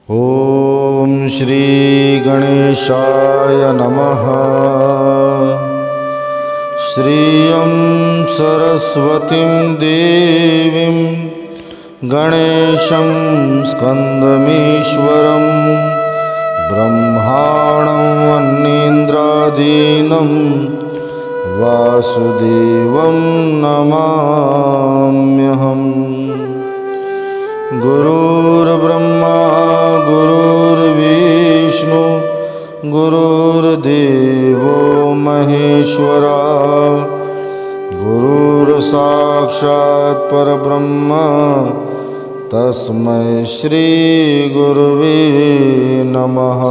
ओम श्री गणेशाय नमः। श्रियं सरस्वतीं देवीं गणेशं स्कन्दमीश्वरं ब्रह्माणं वन्नीन्द्रादीनं वासुदेवं नमाम्यहम्। गुरुर्ब्रह्मा गुरुर्विष्णु गुरुर्देवो महेश्वरा गुरुर्साक्षात् परब्रह्म तस्मै श्री गुरुवे नमः।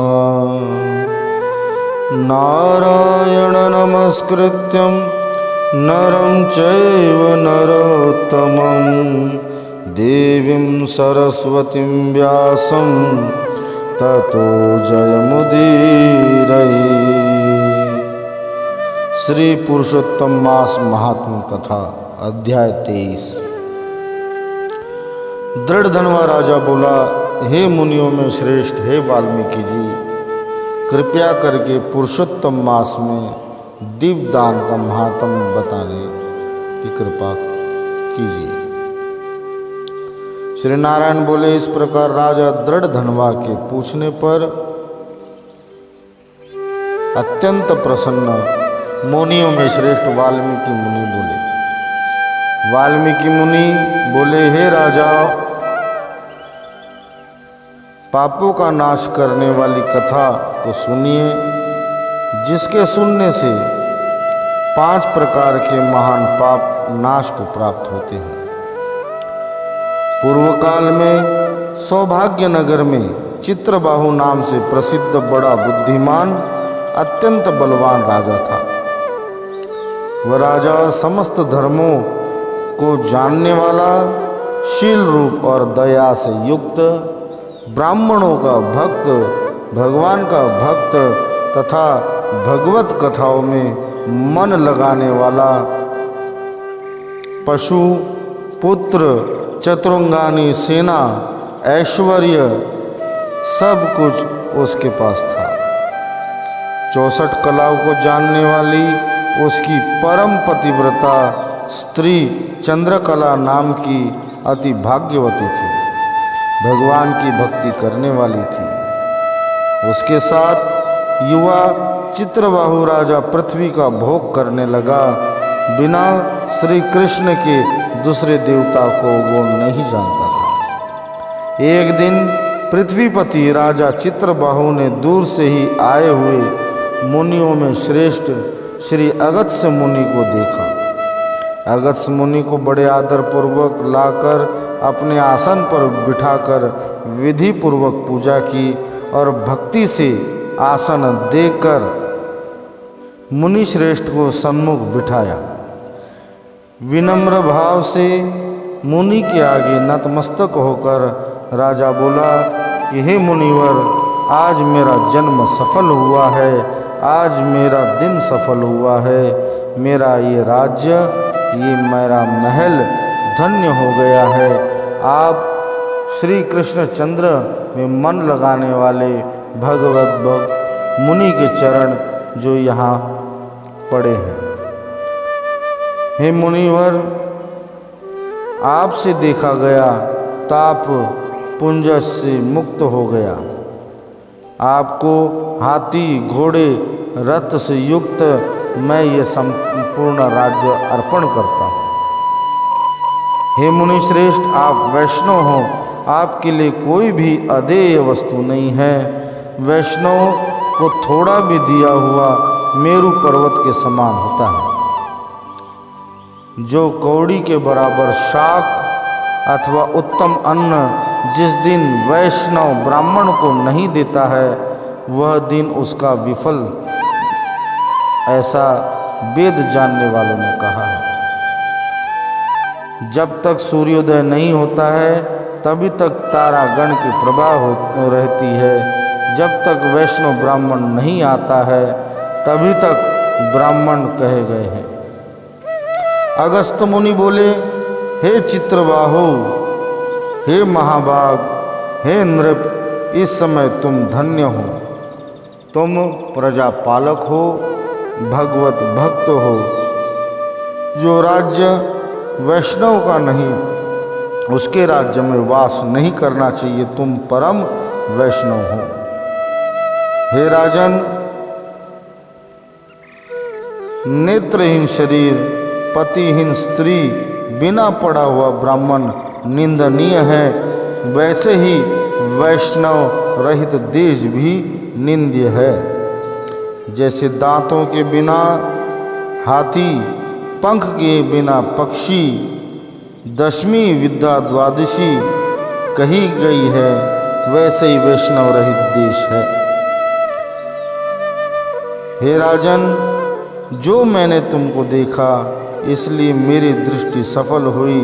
नारायण नमस्कृत्यं नरं चैव नरोत्तमं देवीं सरस्वतीं व्यासं ततो जयमुदीरये। श्री पुरुषोत्तम मास महात्म कथा अध्याय 23। दृढ़ धनवा राजा बोला, हे मुनियों में श्रेष्ठ, हे वाल्मीकि जी, कृपया करके पुरुषोत्तम मास में दीपदान का महात्म बताने की कृपा कीजिए। श्री नारायण बोले, इस प्रकार राजा दृढ़ धनवा के पूछने पर अत्यंत प्रसन्न मुनियों में श्रेष्ठ वाल्मीकि मुनि बोले। वाल्मीकि मुनि बोले, हे राजा, पापों का नाश करने वाली कथा को सुनिए, जिसके सुनने से 5 प्रकार के महान पाप नाश को प्राप्त होते हैं। पूर्व काल में सौभाग्य नगर में चित्रबाहु नाम से प्रसिद्ध बड़ा बुद्धिमान अत्यंत बलवान राजा था। वह राजा समस्त धर्मों को जानने वाला, शील रूप और दया से युक्त, ब्राह्मणों का भक्त, भगवान का भक्त तथा भगवत कथाओं में मन लगाने वाला, पशु पुत्र चतुरंगानी सेना ऐश्वर्य सब कुछ उसके पास था। 64 कलाओं को जानने वाली उसकी परम पतिव्रता स्त्री चंद्रकला नाम की अति भाग्यवती थी, भगवान की भक्ति करने वाली थी। उसके साथ युवा चित्रबाहु राजा पृथ्वी का भोग करने लगा, बिना श्री कृष्ण के दूसरे देवता को वो नहीं जानता था। एक दिन पृथ्वीपति राजा चित्रबाहु ने दूर से ही आए हुए मुनियों में श्रेष्ठ श्री अगस्त्य मुनि को देखा। अगस्त्य मुनि को बड़े आदर पूर्वक लाकर अपने आसन पर बिठाकर विधि पूर्वक पूजा की और भक्ति से आसन देकर मुनि श्रेष्ठ को सन्मुख बिठाया। विनम्र भाव से मुनि के आगे नतमस्तक होकर राजा बोला कि हे मुनिवर, आज मेरा जन्म सफल हुआ है, आज मेरा दिन सफल हुआ है। मेरा ये राज्य, ये मेरा महल धन्य हो गया है। आप श्री कृष्णचंद्र में मन लगाने वाले भगवत भक्त मुनि के चरण जो यहाँ पड़े हैं। हे मुनिवर, आपसे देखा गया ताप पुंज से मुक्त हो गया। आपको हाथी घोड़े रथ से युक्त मैं ये संपूर्ण राज्य अर्पण करता हूँ। हे मुनि श्रेष्ठ, आप वैष्णव हो, आपके लिए कोई भी अदेय वस्तु नहीं है। वैष्णव को थोड़ा भी दिया हुआ मेरु पर्वत के समान होता है। जो कौड़ी के बराबर शाक अथवा उत्तम अन्न जिस दिन वैष्णव ब्राह्मण को नहीं देता है, वह दिन उसका विफल, ऐसा वेद जानने वालों ने कहा है। जब तक सूर्योदय नहीं होता है तभी तक तारागण की प्रभा रहती है। जब तक वैष्णव ब्राह्मण नहीं आता है तभी तक ब्राह्मण कहे गए हैं। अगस्त्य मुनि बोले, हे चित्रबाहु, हे महाभाग, हे नृप, इस समय तुम धन्य हो। तुम प्रजापालक हो, भगवत भक्त हो। जो राज्य वैष्णव का नहीं, उसके राज्य में वास नहीं करना चाहिए। तुम परम वैष्णव हो। हे राजन, नेत्रहीन शरीर, पतिहीन स्त्री, बिना पड़ा हुआ ब्राह्मण निंदनीय है, वैसे ही वैष्णव रहित देश भी निंद्य है। जैसे दांतों के बिना हाथी, पंख के बिना पक्षी, दशमी विद्या द्वादशी कही गई है, वैसे ही वैष्णव रहित देश है। हे राजन, जो मैंने तुमको देखा, इसलिए मेरी दृष्टि सफल हुई।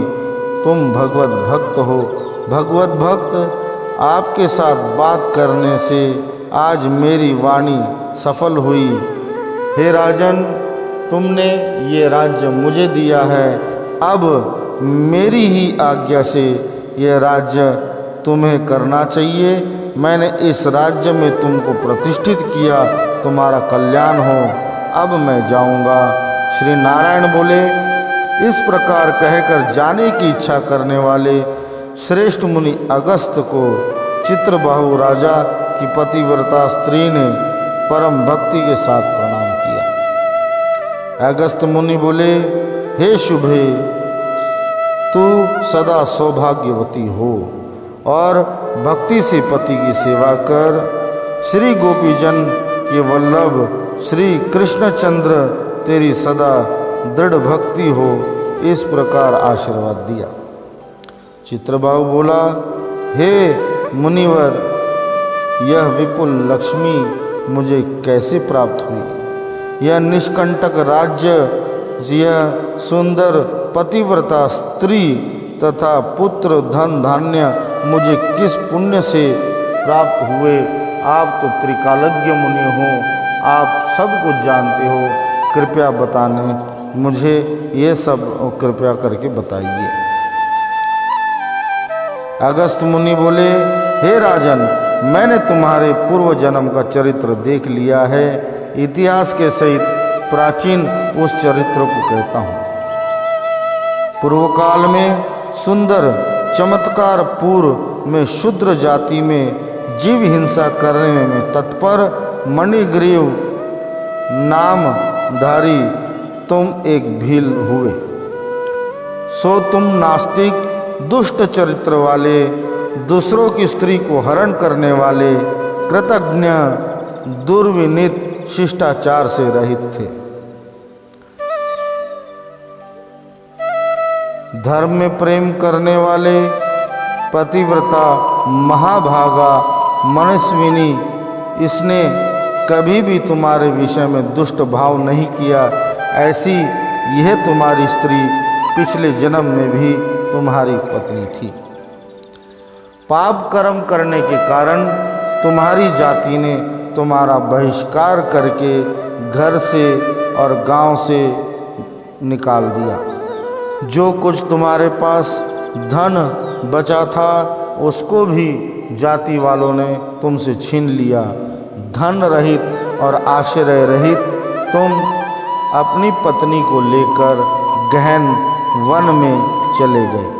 तुम भगवत भक्त हो। भगवत भक्त आपके साथ बात करने से आज मेरी वाणी सफल हुई। हे राजन, तुमने ये राज्य मुझे दिया है, अब मेरी ही आज्ञा से यह राज्य तुम्हें करना चाहिए। मैंने इस राज्य में तुमको प्रतिष्ठित किया, तुम्हारा कल्याण हो। अब मैं जाऊंगा। श्री नारायण बोले। इस प्रकार कहकर जाने की इच्छा करने वाले श्रेष्ठ मुनि अगस्त को चित्रबाहु राजा की पतिव्रता स्त्री ने परम भक्ति के साथ प्रणाम किया। अगस्त मुनि बोले, हे शुभे, तू सदा सौभाग्यवती हो और भक्ति से पति की सेवा कर। श्री गोपीजन के वल्लभ श्री कृष्णचंद्र तेरी सदा दृढ़ भक्ति हो। इस प्रकार आशीर्वाद दिया। चित्रबाहु बोला, हे मुनिवर, यह विपुल लक्ष्मी मुझे कैसे प्राप्त हुई? यह निष्कंटक राज्य, यह सुंदर पतिव्रता स्त्री तथा पुत्र धन धान्य मुझे किस पुण्य से प्राप्त हुए? आप तो त्रिकालज्ञ मुनि हो, आप सब कुछ जानते हो, कृपया बताने मुझे ये सब कृपया करके बताइए। अगस्त मुनि बोले, हे राजन, मैंने तुम्हारे पूर्व जन्म का चरित्र देख लिया है। इतिहास के सहित प्राचीन उस चरित्र को कहता हूँ। पूर्व काल में सुंदर चमत्कार पूर्व में शूद्र जाति में जीव हिंसा करने में तत्पर मणिग्रीव नामधारी तुम एक भील हुए। सो तुम नास्तिक, दुष्ट चरित्र वाले, दूसरों की स्त्री को हरण करने वाले, कृतज्ञ, दुर्विनीत, शिष्टाचार से रहित थे। धर्म में प्रेम करने वाले, पतिव्रता, महाभागा, मनस्विनी, इसने कभी भी तुम्हारे विषय में दुष्ट भाव नहीं किया। ऐसी यह तुम्हारी स्त्री पिछले जन्म में भी तुम्हारी पत्नी थी। पाप कर्म करने के कारण तुम्हारी जाति ने तुम्हारा बहिष्कार करके घर से और गांव से निकाल दिया। जो कुछ तुम्हारे पास धन बचा था, उसको भी जाति वालों ने तुमसे छीन लिया। धन रहित और आश्रय रहित तुम अपनी पत्नी को लेकर गहन वन में चले गए।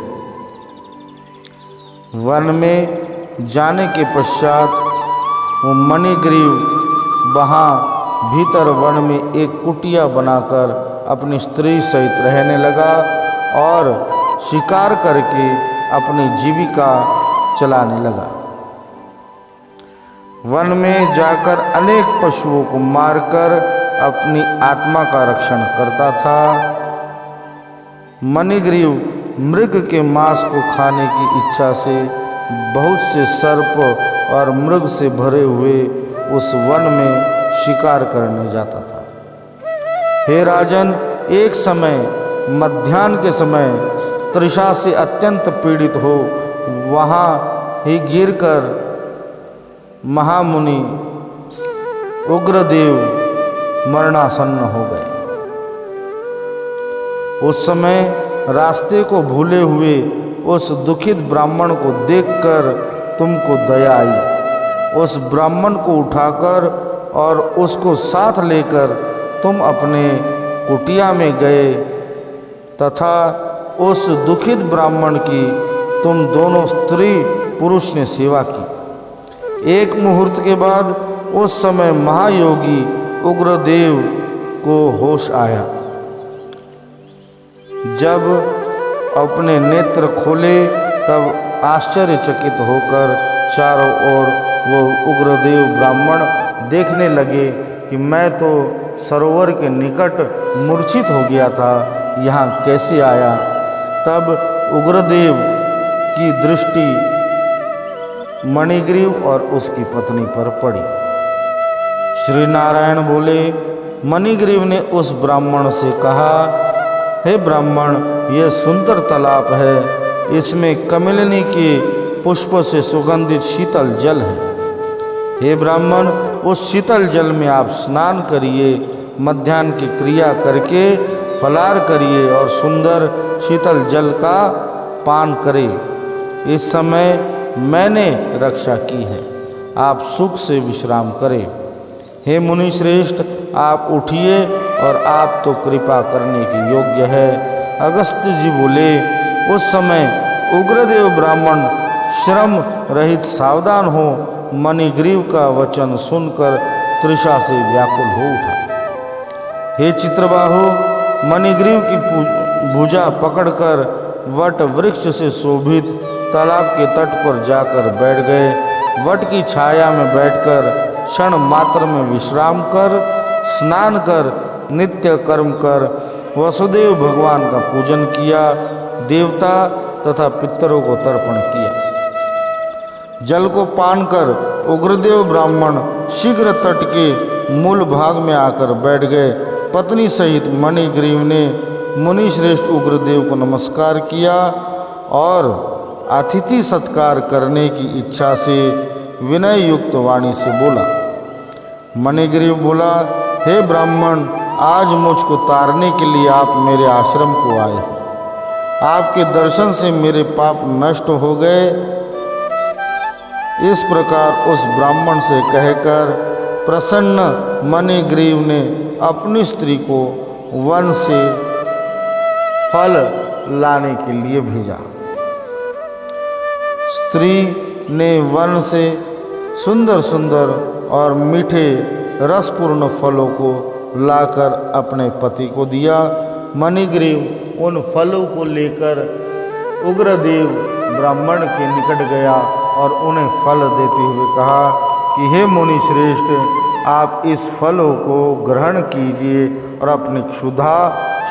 वन में जाने के पश्चात वो मणिग्रीव वहाँ भीतर वन में एक कुटिया बनाकर अपनी स्त्री सहित रहने लगा और शिकार करके अपनी जीविका चलाने लगा। वन में जाकर अनेक पशुओं को मारकर अपनी आत्मा का रक्षण करता था। मणिग्रीव मृग के मांस को खाने की इच्छा से बहुत से सर्प और मृग से भरे हुए उस वन में शिकार करने जाता था। हे राजन, एक समय मध्याह्न के समय तृषा से अत्यंत पीड़ित हो वहाँ ही गिरकर महामुनि उग्रदेव मरणासन्न हो गए। उस समय रास्ते को भूले हुए उस दुखित ब्राह्मण को देखकर तुमको दया आई। उस ब्राह्मण को उठाकर और उसको साथ लेकर तुम अपने कुटिया में गए तथा उस दुखित ब्राह्मण की तुम दोनों स्त्री पुरुष ने सेवा की। एक मुहूर्त के बाद उस समय महायोगी उग्रदेव को होश आया। जब अपने नेत्र खोले तब आश्चर्यचकित होकर चारों ओर वो उग्रदेव ब्राह्मण देखने लगे कि मैं तो सरोवर के निकट मूर्छित हो गया था, यहाँ कैसे आया। तब उग्रदेव की दृष्टि मणिग्रीव और उसकी पत्नी पर पड़ी। श्री नारायण बोले, मणिग्रीव ने उस ब्राह्मण से कहा, हे ब्राह्मण, यह सुंदर तालाब है, इसमें कमलिनी के पुष्प से सुगंधित शीतल जल है। हे ब्राह्मण, उस शीतल जल में आप स्नान करिए, मध्याह्न की क्रिया करके फलाहार करिए और सुंदर शीतल जल का पान करें। इस समय मैंने रक्षा की है, आप सुख से विश्राम करें। हे मुनि श्रेष्ठ, आप उठिए और आप तो कृपा करने के योग्य है। अगस्त्य जी बोले, उस समय उग्रदेव ब्राह्मण श्रम रहित सावधान हो मणिग्रीव का वचन सुनकर तृषा से व्याकुल हो उठा। हे चित्रबाहो, मणिग्रीव की भुजा पकड़कर वट वृक्ष से शोभित तालाब के तट पर जाकर बैठ गए। वट की छाया में बैठकर क्षण मात्र में विश्राम कर, स्नान कर, नित्य कर्म कर वसुदेव भगवान का पूजन किया, देवता तथा पितरों को तर्पण किया। जल को पान कर उग्रदेव ब्राह्मण शीघ्र तट के मूल भाग में आकर बैठ गए। पत्नी सहित मणिग्रीव ने मुनि श्रेष्ठ उग्रदेव को नमस्कार किया और अतिथि सत्कार करने की इच्छा से विनय युक्त वाणी से बोला। मणिग्रीव बोला, हे ब्राह्मण, आज मुझको तारने के लिए आप मेरे आश्रम को आए हो। आपके दर्शन से मेरे पाप नष्ट हो गए। इस प्रकार उस ब्राह्मण से कहकर प्रसन्न मणिग्रीव ने अपनी स्त्री को वन से फल लाने के लिए भेजा। स्त्री ने वन से सुंदर सुंदर और मीठे रसपूर्ण फलों को लाकर अपने पति को दिया। मणिग्रीव उन फलों को लेकर उग्रदेव ब्राह्मण के निकट गया और उन्हें फल देते हुए कहा कि हे मुनि श्रेष्ठ, आप इस फलों को ग्रहण कीजिए और अपनी क्षुधा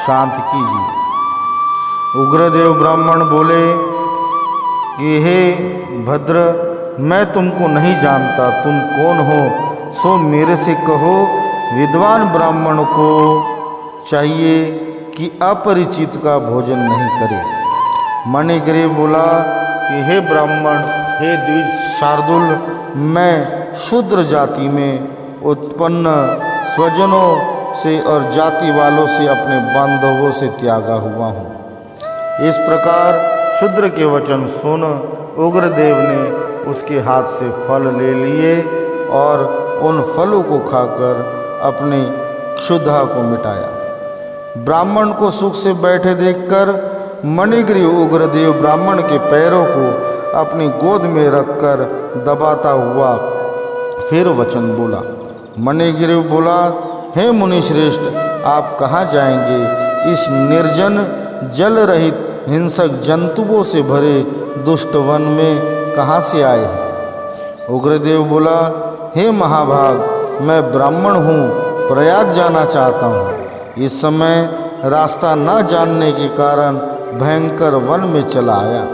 शांत कीजिए। उग्रदेव ब्राह्मण बोले कि हे भद्र, मैं तुमको नहीं जानता, तुम कौन हो, सो मेरे से कहो। विद्वान ब्राह्मण को चाहिए कि अपरिचित का भोजन नहीं करे। मणिग्रीव बोला कि हे ब्राह्मण, हे द्विज शार्दुल, मैं शूद्र जाति में उत्पन्न स्वजनों से और जाति वालों से अपने बांधवों से त्यागा हुआ हूँ। इस प्रकार शूद्र के वचन सुन उग्रदेव ने उसके हाथ से फल ले लिए और उन फलों को खाकर अपनी क्षुधा को मिटाया। ब्राह्मण को सुख से बैठे देखकर मणिग्रीव उग्रदेव ब्राह्मण के पैरों को अपनी गोद में रखकर दबाता हुआ फिर वचन बोला। मणिग्रीव बोला, हे मुनि श्रेष्ठ, आप कहाँ जाएंगे? इस निर्जन जल रहित हिंसक जंतुओं से भरे दुष्ट वन में कहाँ से आए हैं? उग्रदेव बोला, हे महाभाग, मैं ब्राह्मण हूँ, प्रयाग जाना चाहता हूँ। इस समय रास्ता न जानने के कारण भयंकर वन में चला आया।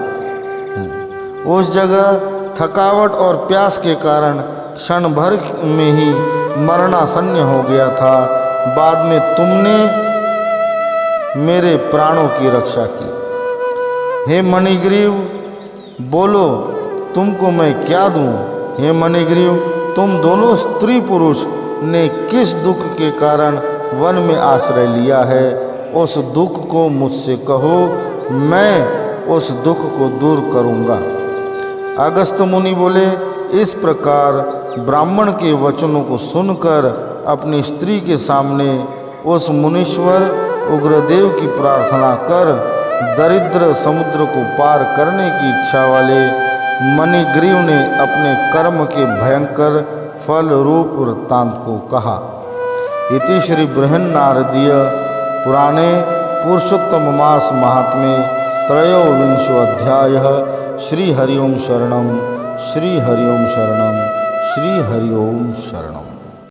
उस जगह थकावट और प्यास के कारण क्षण भर में ही मरणासन्न हो गया था। बाद में तुमने मेरे प्राणों की रक्षा की। हे मणिग्रीव, बोलो, तुमको मैं क्या दूं? हे मणिग्रीव, तुम दोनों स्त्री पुरुष ने किस दुख के कारण वन में आश्रय लिया है? उस दुख को मुझसे कहो, मैं उस दुख को दूर करूंगा। अगस्त्य मुनि बोले, इस प्रकार ब्राह्मण के वचनों को सुनकर अपनी स्त्री के सामने उस मुनीश्वर उग्रदेव की प्रार्थना कर दरिद्र समुद्र को पार करने की इच्छा वाले मणिग्रीव ने अपने कर्म के भयंकर फल रूप वृत्तांत को कहा। इति श्री बृहन्नारदीय पुराणे पुरुषोत्तम मास महात्म्ये त्रयोविंशो अध्यायः। श्री हरि ओम शरणम, श्री हरि ओम शरणम, श्री हरि ओम शरणम।